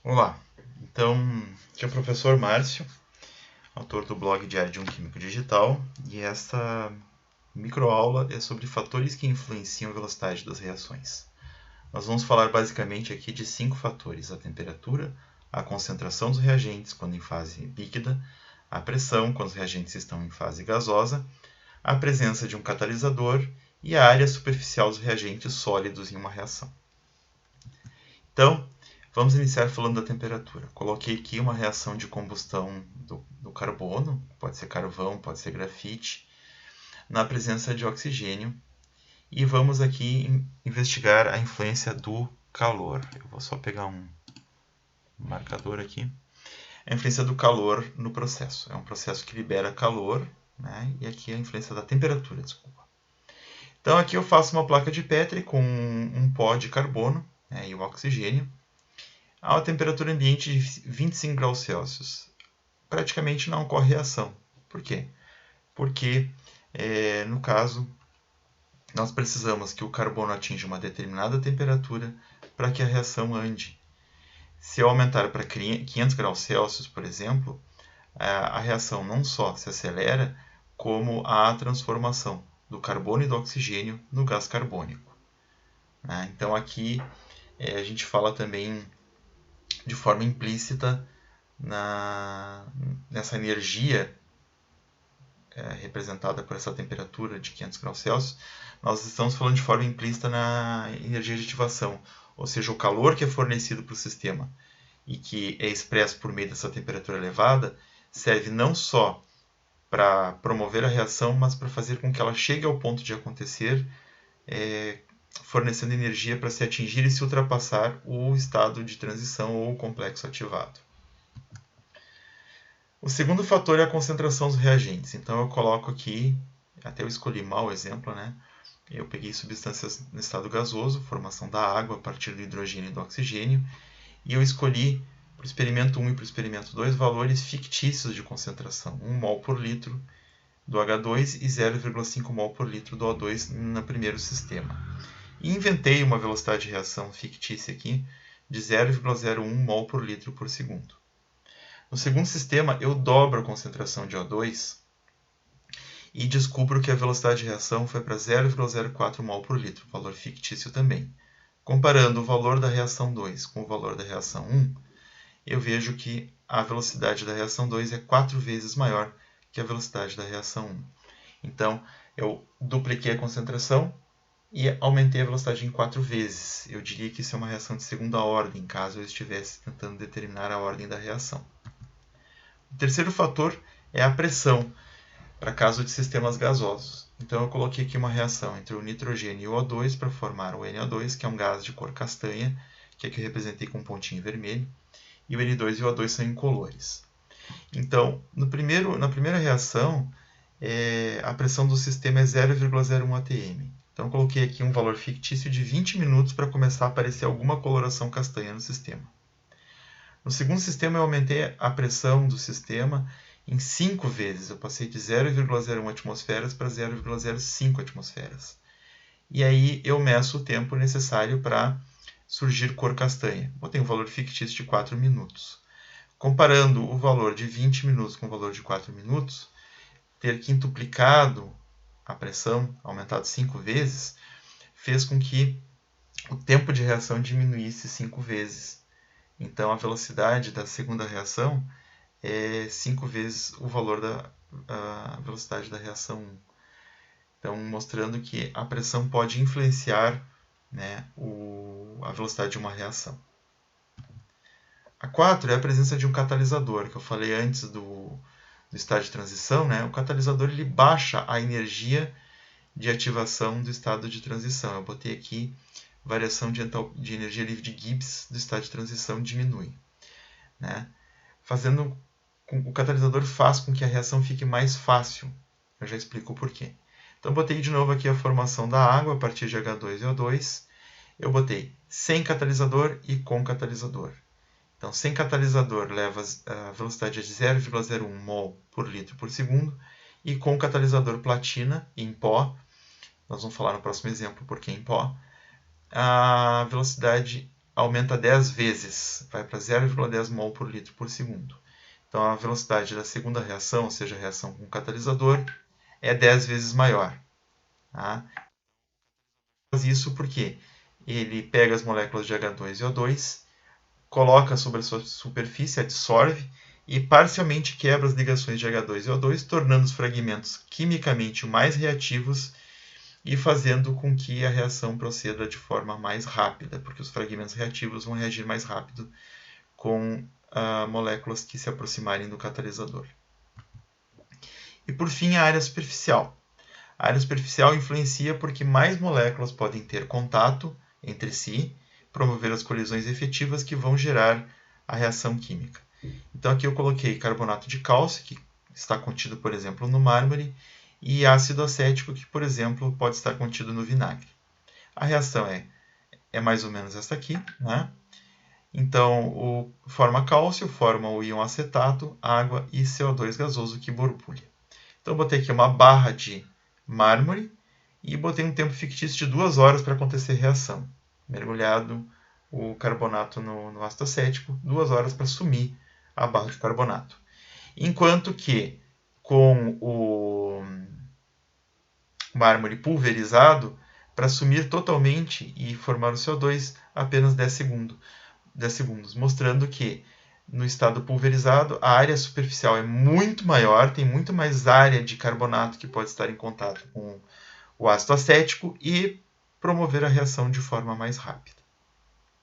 Olá, então aqui é o professor Márcio, autor do blog Diário de um Químico Digital, e esta microaula é sobre fatores que influenciam a velocidade das reações. Nós vamos falar basicamente aqui de 5 fatores: a temperatura, a concentração dos reagentes quando em fase líquida, a pressão quando os reagentes estão em fase gasosa, a presença de um catalisador e a área superficial dos reagentes sólidos em uma reação. Então, vamos iniciar falando da temperatura. Coloquei aqui uma reação de combustão do carbono, pode ser carvão, pode ser grafite, na presença de oxigênio. E vamos aqui investigar a influência do calor. Eu vou só pegar um marcador aqui. A influência do calor no processo. É um processo que libera calor, né? E aqui a influência da temperatura, desculpa. Então aqui eu faço uma placa de Petri com um pó de carbono, né, e o oxigênio, a uma temperatura ambiente de 25 graus Celsius. Praticamente não ocorre reação. Por quê? Porque, no caso, nós precisamos que o carbono atinja uma determinada temperatura para que a reação ande. Se eu aumentar para 500 graus Celsius, por exemplo, a reação não só se acelera, como há a transformação do carbono e do oxigênio no gás carbônico. Então aqui a gente fala também de forma implícita nessa energia representada por essa temperatura de 500 graus Celsius. Nós estamos falando de forma implícita na energia de ativação, ou seja, o calor que é fornecido para o sistema e que é expresso por meio dessa temperatura elevada serve não só para promover a reação, mas para fazer com que ela chegue ao ponto de acontecer, fornecendo energia para se atingir e se ultrapassar o estado de transição ou o complexo ativado. O segundo fator é a concentração dos reagentes. Então eu coloco aqui, até eu escolhi mal o exemplo, né? Eu peguei substâncias no estado gasoso, formação da água a partir do hidrogênio e do oxigênio, e eu escolhi para o experimento 1 e para o experimento 2 valores fictícios de concentração, 1 mol por litro do H2 e 0,5 mol por litro do O2 no primeiro sistema. E inventei uma velocidade de reação fictícia aqui de 0,01 mol por litro por segundo. No segundo sistema, eu dobro a concentração de O2 e descubro que a velocidade de reação foi para 0,04 mol por litro, valor fictício também. Comparando o valor da reação 2 com o valor da reação 1, eu vejo que a velocidade da reação 2 é 4 vezes maior que a velocidade da reação 1. Então, eu dupliquei a concentração e aumentei a velocidade em 4 vezes. Eu diria que isso é uma reação de segunda ordem, caso eu estivesse tentando determinar a ordem da reação. O terceiro fator é a pressão, para caso de sistemas gasosos. Então eu coloquei aqui uma reação entre o nitrogênio e o O2 para formar o NO2, que é um gás de cor castanha, que aqui eu representei com um pontinho vermelho, e o N2 e o O2 são incolores. Então, na primeira reação, a pressão do sistema é 0,01 atm. Então eu coloquei aqui um valor fictício de 20 minutos para começar a aparecer alguma coloração castanha no sistema. No segundo sistema eu aumentei a pressão do sistema em 5 vezes. Eu passei de 0,01 atmosferas para 0,05 atmosferas. E aí eu meço o tempo necessário para surgir cor castanha. Botei um valor fictício de 4 minutos. Comparando o valor de 20 minutos com o valor de 4 minutos, ter quintuplicado a pressão, aumentado 5 vezes, fez com que o tempo de reação diminuísse 5 vezes. Então a velocidade da segunda reação é 5 vezes o valor da velocidade da reação 1. Então, mostrando que a pressão pode influenciar, né, a velocidade de uma reação. A 4 é a presença de um catalisador, que eu falei antes do estado de transição. Né? O catalisador ele baixa a energia de ativação do estado de transição. Eu botei aqui variação de energia livre de Gibbs do estado de transição diminui. Né? O catalisador faz com que a reação fique mais fácil. Eu já explico o porquê. Então, botei de novo aqui a formação da água a partir de H2 e O2. Eu botei sem catalisador e com catalisador. Então, sem catalisador leva a velocidade de 0,01 mol por litro por segundo. E com catalisador platina, em pó, nós vamos falar no próximo exemplo porque em pó, a velocidade aumenta 10 vezes, vai para 0,10 mol por litro por segundo. Então, a velocidade da segunda reação, ou seja, a reação com o catalisador, é 10 vezes maior. Tá? Faz isso porque ele pega as moléculas de H2 e O2, coloca sobre a sua superfície, absorve e parcialmente quebra as ligações de H2 e O2, tornando os fragmentos quimicamente mais reativos e fazendo com que a reação proceda de forma mais rápida, porque os fragmentos reativos vão reagir mais rápido com moléculas que se aproximarem do catalisador. E por fim, a área superficial. A área superficial influencia porque mais moléculas podem ter contato entre si, promover as colisões efetivas que vão gerar a reação química. Então aqui eu coloquei carbonato de cálcio, que está contido, por exemplo, no mármore, e ácido acético, que, por exemplo, pode estar contido no vinagre. A reação é mais ou menos esta aqui, né? Então, forma cálcio, forma o íon acetato, água e CO2 gasoso que borbulha. Então, eu botei aqui uma barra de mármore e botei um tempo fictício de 2 horas para acontecer a reação. Mergulhado o carbonato no ácido acético, 2 horas para sumir a barra de carbonato. Enquanto que com o mármore pulverizado, para sumir totalmente e formar o CO2, apenas 10 segundos, mostrando que no estado pulverizado a área superficial é muito maior, tem muito mais área de carbonato que pode estar em contato com o ácido acético e promover a reação de forma mais rápida.